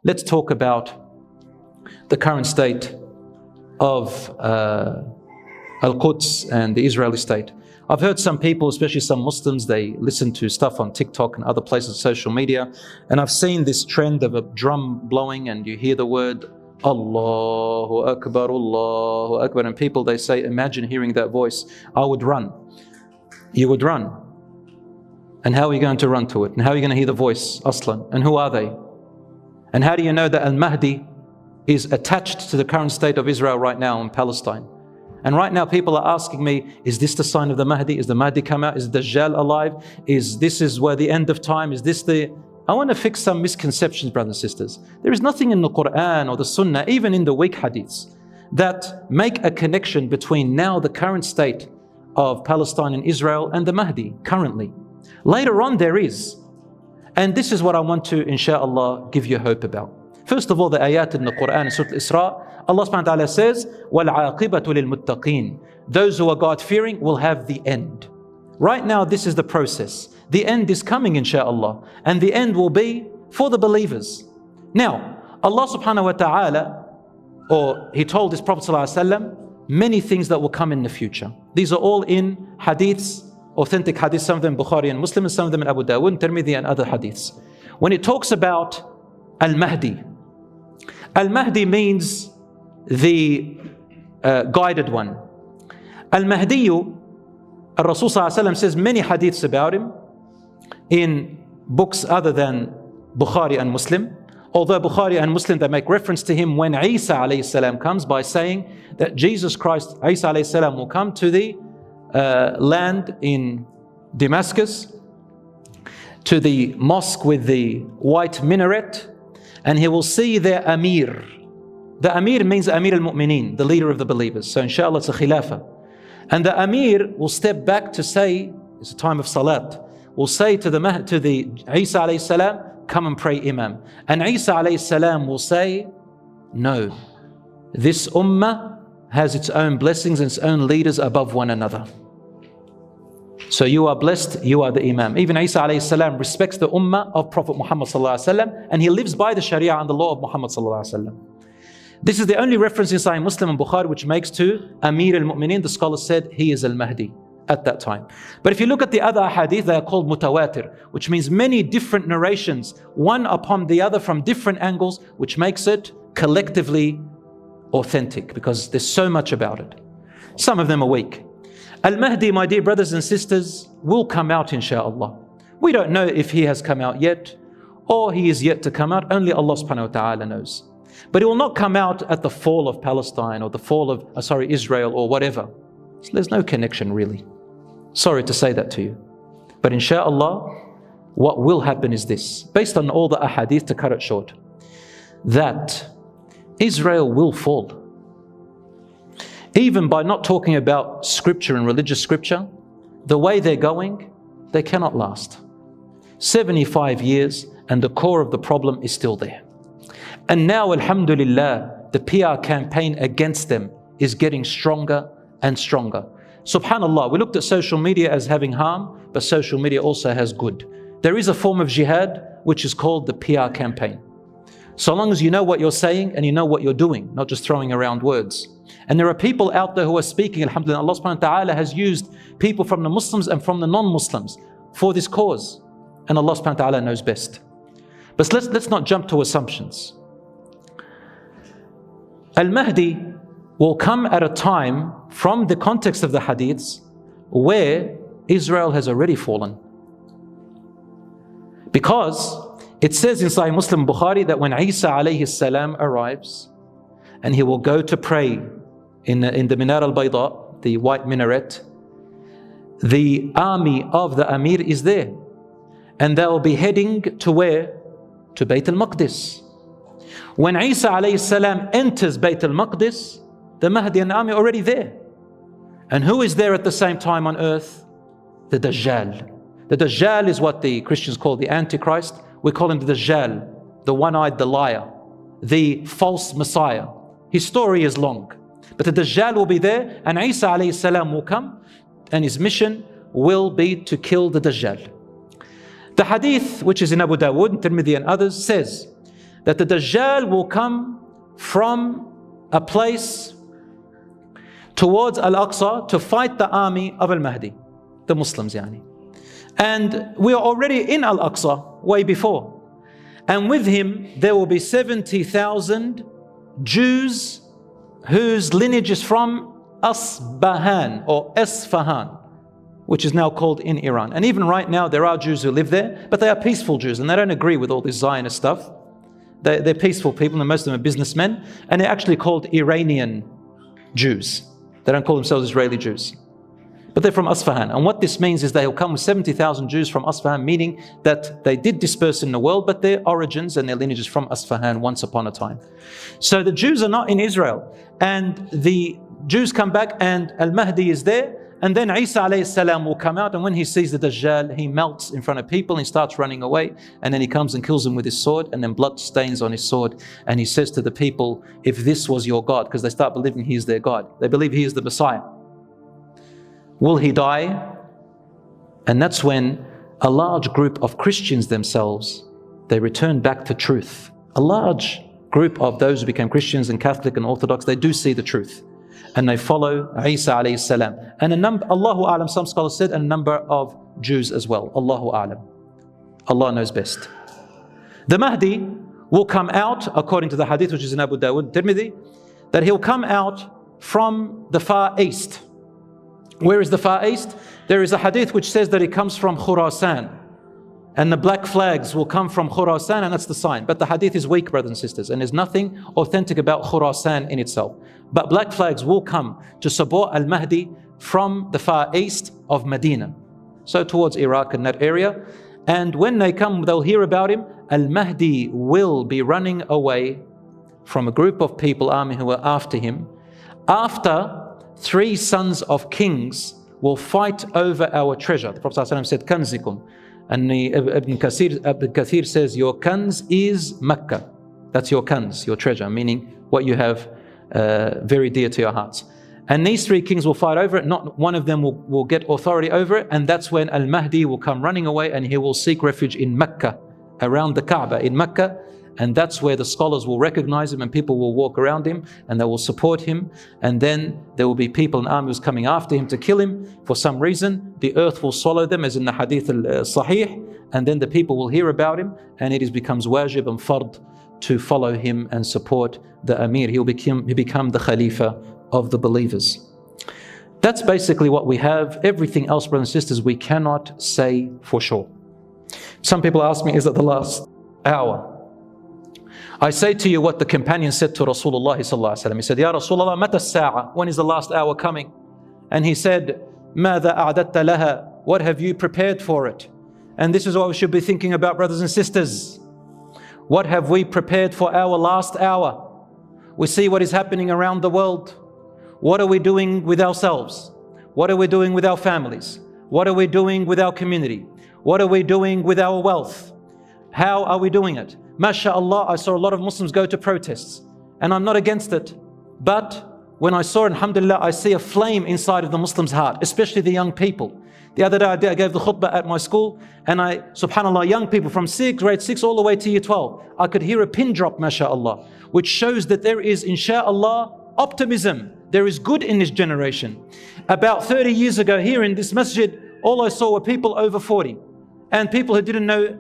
let's talk about the current state of Al-Quds and the Israeli state. I've heard some people, especially some Muslims, they listen to stuff on TikTok and other places, social media, and I've seen this trend of a drum blowing and you hear the word Allahu Akbar, and people, they say, imagine hearing that voice. I would run. You would run. And how are you going to run to it? And how are you going to hear the voice, Aslan? And who are they? And how do you know that Al-Mahdi is attached to the current state of Israel right now in Palestine? And right now people are asking me, is this the sign of the Mahdi? Is the Mahdi come out? Is Dajjal alive? This is where the end of time? Is this the... I want to fix some misconceptions, brothers and sisters. There is nothing in the Quran or the Sunnah, even in the weak hadiths, that make a connection between now the current state of Palestine and Israel and the Mahdi currently. Later on there is. And this is what I want to, inshaAllah, give you hope about. First of all, the ayat in the Quran, in Surah Al-Isra, Allah subhanahu wa ta'ala says, وَالْعَاقِبَةُ لِلْمُتَّقِينَ. Those who are God-fearing will have the end. Right now, this is the process. The end is coming, inshaAllah. And the end will be for the believers. Now, Allah subhanahu wa ta'ala, or He told His Prophet sallallahu alaihi wasallam, many things that will come in the future. These are all in hadiths, authentic hadiths, some of them Bukhari and Muslim, and some of them in Abu Dawud, Tirmidhi and other hadiths. When it talks about Al-Mahdi, Al-Mahdi means the guided one. Al-Mahdiyu, Al-Rasul says many hadiths about him in books other than Bukhari and Muslim. Although Bukhari and Muslim, they make reference to him when Isa alayhi salam comes by saying that Jesus Christ, Isa alayhi salam, will come to the land in Damascus, to the mosque with the white minaret, and he will see their Amir. The Amir means Amir al-Mu'mineen, the leader of the believers. So inshallah it's a khilafah. And the Amir will step back to say, it's a time of salat, will say to the Isa alayhi salam, come and pray Imam. And Isa alayhi salam will say, no, this ummah has its own blessings and its own leaders above one another. So you are blessed, you are the Imam. Even Isa alayhi salam respects the ummah of Prophet Muhammad sallallahu alaihi wasallam, and he lives by the Sharia and the law of Muhammad sallallahu alaihi wasallam. This is the only reference in Sahih Muslim and Bukhari which makes to Amir al-Mu'mineen. The scholars said he is al-Mahdi at that time. But if you look at the other hadith, they are called mutawatir, which means many different narrations, one upon the other from different angles, which makes it collectively authentic because there's so much about it. Some of them are weak. Al-Mahdi, my dear brothers and sisters, will come out inshaAllah. We don't know if he has come out yet or he is yet to come out. Only Allah subhanahu wa ta'ala knows. But it will not come out at the fall of Palestine or the fall of, Israel or whatever. So there's no connection really. Sorry to say that to you. But inshaAllah, what will happen is this, based on all the ahadith, to cut it short, that Israel will fall. Even by not talking about scripture and religious scripture, the way they're going, they cannot last. 75 years and the core of the problem is still there. And now, alhamdulillah, the PR campaign against them is getting stronger and stronger. Subhanallah, we looked at social media as having harm, but social media also has good. There is a form of jihad which is called the PR campaign. So long as you know what you're saying and you know what you're doing, not just throwing around words. And there are people out there who are speaking, alhamdulillah, Allah subhanahu wa ta'ala has used people from the Muslims and from the non-Muslims for this cause. And Allah subhanahu wa ta'ala knows best. But let's not jump to assumptions. Al-Mahdi will come at a time from the context of the hadiths where Israel has already fallen. Because it says in Sahih Muslim Bukhari that when Isa alayhi salam arrives and he will go to pray in the Minar al-Bayda, the white minaret, the army of the Amir is there. And they will be heading to where? To Bayt al-Maqdis. When Isa alayhi salam enters Bayt al-Maqdis, the Mahdi and the army are already there. And who is there at the same time on earth? The Dajjal. The Dajjal is what the Christians call the Antichrist. We call him the Dajjal, the one-eyed, the liar, the false Messiah. His story is long. But the Dajjal will be there and Isa alayhi salam will come and his mission will be to kill the Dajjal. The hadith, which is in Abu Dawud, Tirmidhi and others, says that the Dajjal will come from a place towards Al-Aqsa to fight the army of Al-Mahdi, the Muslims yani. And we are already in Al-Aqsa way before. And with him there will be 70,000 Jews whose lineage is from Asbahan or Esfahan, which is now called in Iran. And even right now there are Jews who live there, but they are peaceful Jews and they don't agree with all this Zionist stuff. They're peaceful people, and most of them are businessmen, and they're actually called Iranian Jews. They don't call themselves Israeli Jews, but they're from Asfahan. And what this means is they'll come with 70,000 Jews from Asfahan, meaning that they did disperse in the world, but their origins and their lineage is from Asfahan once upon a time. So the Jews are not in Israel, and the Jews come back and Al-Mahdi is there, and then Isa alayhi salam will come out, and when he sees the Dajjal, he melts in front of people and he starts running away, and then he comes and kills them with his sword, and then blood stains on his sword, and he says to the people, if this was your God, because they start believing he is their God, they believe he is the Messiah, will he die? And that's when a large group of Christians themselves, they return back to truth. A large group of those who became Christians and Catholic and Orthodox, they do see the truth, and they follow Isa alayhi salam. And a number, Allahu A'lam, some scholars said, and a number of Jews as well. Allahu A'lam. Allah knows best. The Mahdi will come out, according to the hadith which is in Abu Dawud, Tirmidhi, that he'll come out from the Far East. Where is the Far East? There is a hadith which says that he comes from Khurasan, and the black flags will come from Khurasan, and that's the sign. But the hadith is weak, brothers and sisters, and there's nothing authentic about Khurasan in itself. But black flags will come to support Al-Mahdi from the Far East of Medina, so towards Iraq and that area. And when they come, they'll hear about him. Al-Mahdi will be running away from a group of people, army, who are after him, after 3 sons of kings will fight over our treasure. The Prophet ﷺ said, Kanzikum. And Ibn Kathir says, your kanz is Mecca. That's your kanz, your treasure, meaning what you have very dear to your hearts. And these 3 kings will fight over it. Not one of them will get authority over it. And that's when Al-Mahdi will come running away, and he will seek refuge in Mecca, around the Kaaba in Mecca. And that's where the scholars will recognize him, and people will walk around him and they will support him. And then there will be people and armies coming after him to kill him for some reason. The earth will swallow them, as in the hadith al-sahih, and then the people will hear about him, and it becomes wajib and fard to follow him and support the Amir. He'll become the Khalifa of the believers. That's basically what we have. Everything else, brothers and sisters, we cannot say for sure. Some people ask me, is it the last hour? I say to you what the companion said to Rasulullah sallallahu alaihi wasallam. He said, Ya Rasulullah, mata as-sa'a? When is the last hour coming? And he said, Mada a'adatta laha? What have you prepared for it? And this is what we should be thinking about, brothers and sisters. What have we prepared for our last hour? We see what is happening around the world. What are we doing with ourselves? What are we doing with our families? What are we doing with our community? What are we doing with our wealth? How are we doing it? MashaAllah, I saw a lot of Muslims go to protests, and I'm not against it. But when I saw, alhamdulillah, I see a flame inside of the Muslim's heart, especially the young people. The other day I gave the khutbah at my school, and subhanAllah, young people from grade 6 all the way to year 12, I could hear a pin drop, MashaAllah, which shows that there is, insha'Allah, optimism. There is good in this generation. About 30 years ago here in this masjid, all I saw were people over 40, and people who didn't know,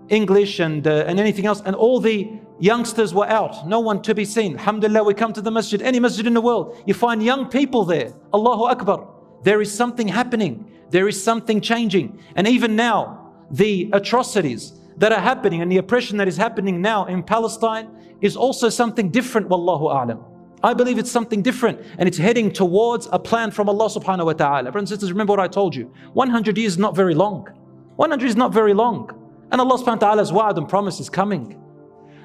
English and anything else, and all the youngsters were out, no one to be seen. Alhamdulillah, we come to the masjid, any masjid in the world, you find young people there. Allahu Akbar. There is something happening. There is something changing. And even now, the atrocities that are happening and the oppression that is happening now in Palestine is also something different, wallahu a'lam. I believe it's something different, and it's heading towards a plan from Allah subhanahu wa ta'ala. Brothers and sisters, remember what I told you. 100 years is not very long. 100 is not very long. And Allah subhanahu wa ta'ala's wa'ad and promise is coming.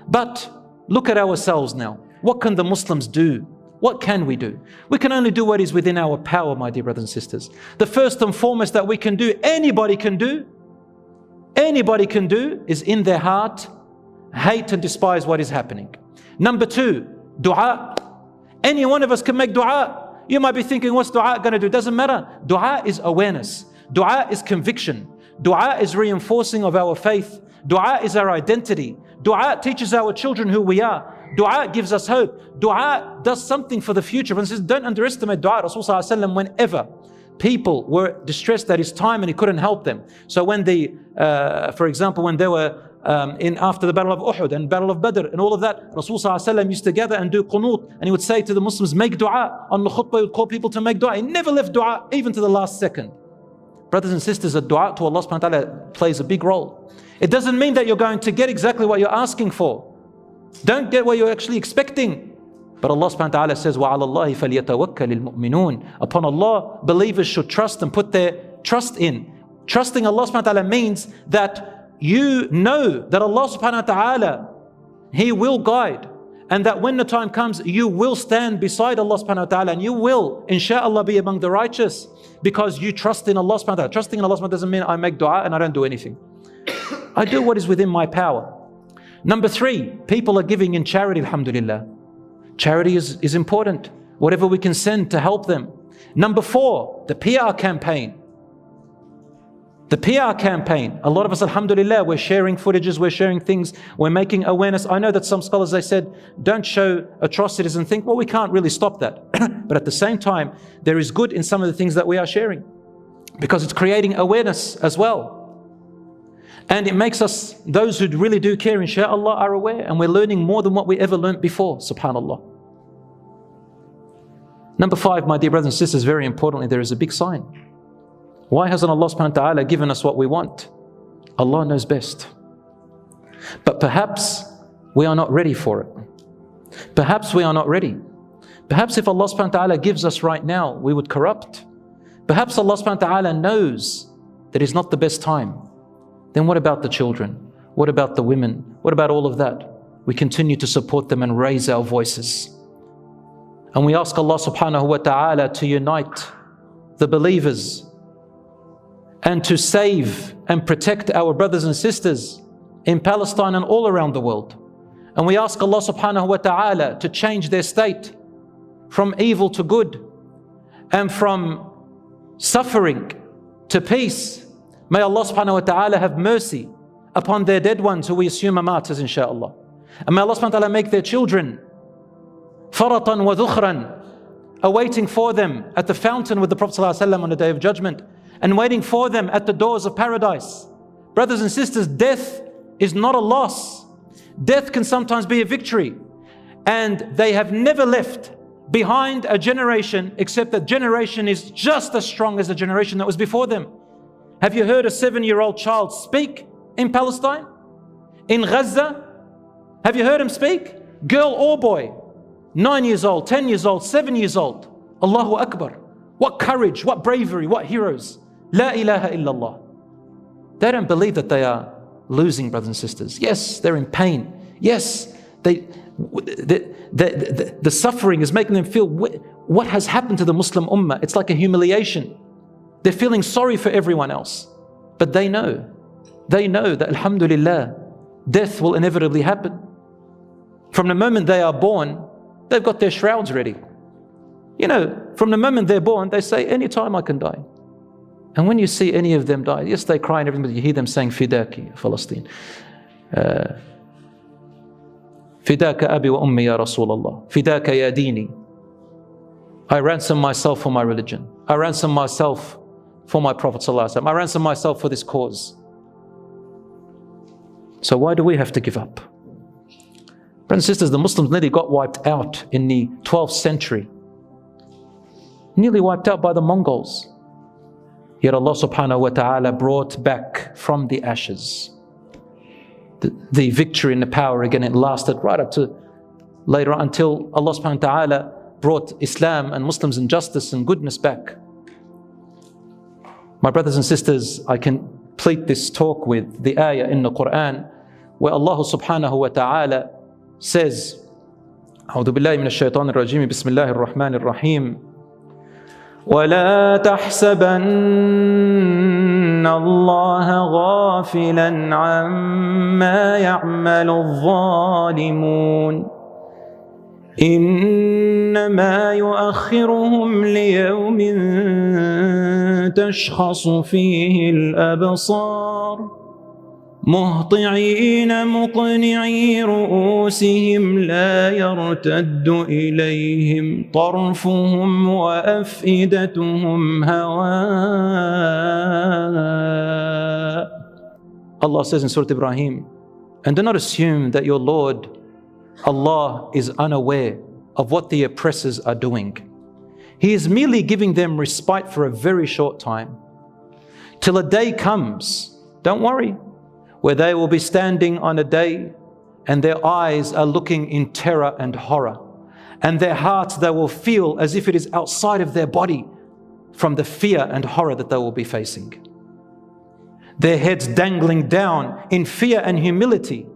But look at ourselves now. What can the Muslims do? What can we do? We can only do what is within our power, my dear brothers and sisters. The first and foremost that we can do, anybody can do, is in their heart, hate and despise what is happening. Number 2, dua. Any one of us can make dua. You might be thinking, what's dua going to do? Doesn't matter. Dua is awareness. Dua is conviction. Dua is reinforcing of our faith. Dua is our identity. Dua teaches our children who we are. Dua gives us hope. Dua does something for the future. And says, don't underestimate dua. Rasulullah, whenever people were distressed at his time and he couldn't help them. So when for example, when they were after the Battle of Uhud and Battle of Badr and all of that, Rasulullah used to gather and do qunut, and he would say to the Muslims, make dua. On the khutbah, he would call people to make dua. He never left dua even to the last second. Brothers and sisters, a dua to Allah subhanahu wa ta'ala plays a big role. It doesn't mean that you're going to get exactly what you're asking for. Don't get what you're actually expecting. But Allah subhanahu wa ta'ala says, وَعَلَى اللَّهِ فَلْيَتَوَكَّلِ الْمُؤْمِنُونَ. Upon Allah, believers should trust and put their trust in. Trusting Allah subhanahu wa ta'ala means that you know that Allah subhanahu wa ta'ala, He will guide. And that when the time comes, you will stand beside Allah subhanahu wa ta'ala and you will, inshaAllah, be among the righteous because you trust in Allah subhanahu wa ta'ala. Trusting in Allah subhanahu wa ta'ala doesn't mean I make dua and I don't do anything. I do what is within my power. Number 3, people are giving in charity, alhamdulillah. Charity is important. Whatever we can send to help them. Number 4, the PR campaign. The PR campaign. A lot of us, alhamdulillah, we're sharing footages, we're sharing things, we're making awareness. I know that some scholars, they said, don't show atrocities and think, well, we can't really stop that. But at the same time, there is good in some of the things that we are sharing because it's creating awareness as well. And it makes us, those who really do care, inshaAllah, are aware, and we're learning more than what we ever learnt before, subhanAllah. Number 5, my dear brothers and sisters, very importantly, there is a big sign. Why hasn't Allah subhanahu wa ta'ala given us what we want? Allah knows best. But perhaps we are not ready for it. Perhaps we are not ready. Perhaps if Allah subhanahu wa ta'ala gives us right now, we would corrupt. Perhaps Allah subhanahu wa ta'ala knows that it's not the best time. Then what about the children? What about the women? What about all of that? We continue to support them and raise our voices. And we ask Allah subhanahu wa ta'ala to unite the believers and to save and protect our brothers and sisters in Palestine and all around the world. And we ask Allah subhanahu wa ta'ala to change their state from evil to good and from suffering to peace. May Allah subhanahu wa ta'ala have mercy upon their dead ones who we assume are martyrs, inshaAllah. And may Allah subhanahu wa ta'ala make their children faratan wa dhukhran, awaiting for them at the fountain with the Prophet ﷺ on the Day of Judgment, and waiting for them at the doors of paradise. Brothers and sisters, death is not a loss. Death can sometimes be a victory. And they have never left behind a generation, except that generation is just as strong as the generation that was before them. Have you heard a 7-year-old child speak in Palestine? In Gaza? Have you heard him speak? Girl or boy? 9 years old, 10 years old, 7 years old. Allahu Akbar. What courage, what bravery, what heroes. La ilaha illallah. They don't believe that they are losing, brothers and sisters. Yes, they're in pain. Yes, the suffering is making them feel what has happened to the Muslim Ummah. It's like a humiliation. They're feeling sorry for everyone else. But they know that, alhamdulillah, death will inevitably happen. From the moment they are born, they've got their shrouds ready. You know, from the moment they're born, they say, any time I can die. And when you see any of them die, yes, they cry and everything, but you hear them saying, Fidaki, Palestine. Fidaka abi wa ummi ya Rasulallah. Fidaka ya dini. I ransom myself for my religion. I ransom myself for my Prophet ﷺ. I ransom myself for this cause. So why do we have to give up? Brothers and sisters, the Muslims nearly got wiped out in the 12th century. Nearly wiped out by the Mongols. Yet Allah subhanahu wa ta'ala brought back from the ashes the victory and the power again. It lasted right up to later on until Allah subhanahu wa ta'ala brought Islam and Muslims and justice and goodness back. My brothers and sisters, I complete this talk with the ayah in the Quran where Allah subhanahu wa ta'ala says, أعوذ بالله من الشيطان الرجيم بسم الله الرحمن الرحيم ولا تحسبن الله غافلا عما يعمل الظالمون إنما يؤخرهم ليوم تشخص فيه الأبصار مهطعين مقنعي رؤوسهم لا يرتد إليهم طرفهم وأفئدتهم هواء. Allah says in Surah Ibrahim, and do not assume that your Lord Allah is unaware of what the oppressors are doing. He is merely giving them respite for a very short time, till a day comes, don't worry, where they will be standing on a day and their eyes are looking in terror and horror, and their hearts they will feel as if it is outside of their body from the fear and horror that they will be facing. Their heads dangling down in fear and humility,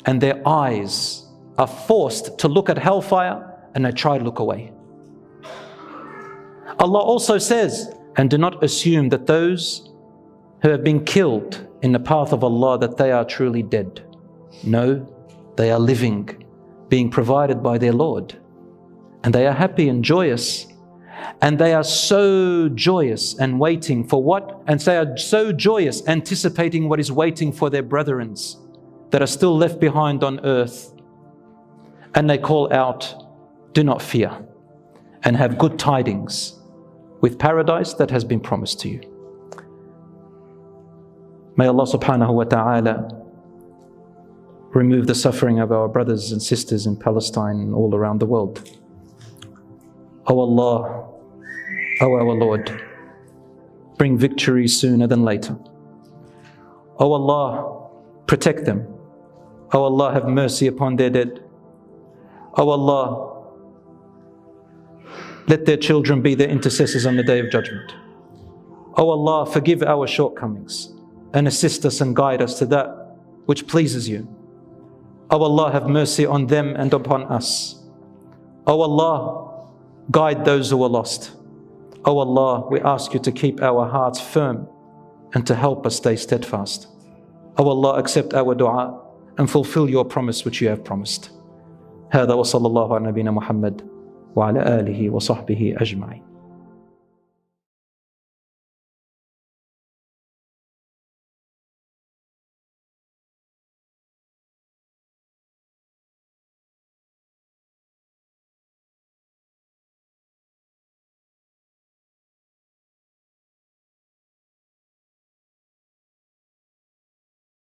and their eyes are forced to look at hellfire and they try to look away. Allah also says, and do not assume that those who have been killed in the path of Allah, that they are truly dead. No, they are living, being provided by their Lord. And they are happy and joyous. And they are so joyous and waiting for what? And they are so joyous, anticipating what is waiting for their brethren that are still left behind on earth. And they call out, do not fear, and have good tidings with paradise that has been promised to you. May Allah subhanahu wa ta'ala remove the suffering of our brothers and sisters in Palestine and all around the world. O Allah, O our Lord, bring victory sooner than later. O Allah, protect them. O Allah, have mercy upon their dead. O Allah, let their children be their intercessors on the Day of Judgment. O Allah, forgive our shortcomings and assist us and guide us to that which pleases you. O Allah, have mercy on them and upon us. O Allah, guide those who are lost. O Allah, we ask you to keep our hearts firm and to help us stay steadfast. O Allah, accept our dua and fulfill your promise which you have promised. هذا وصلى الله على نبينا محمد وعلى آله وصحبه أجمعين.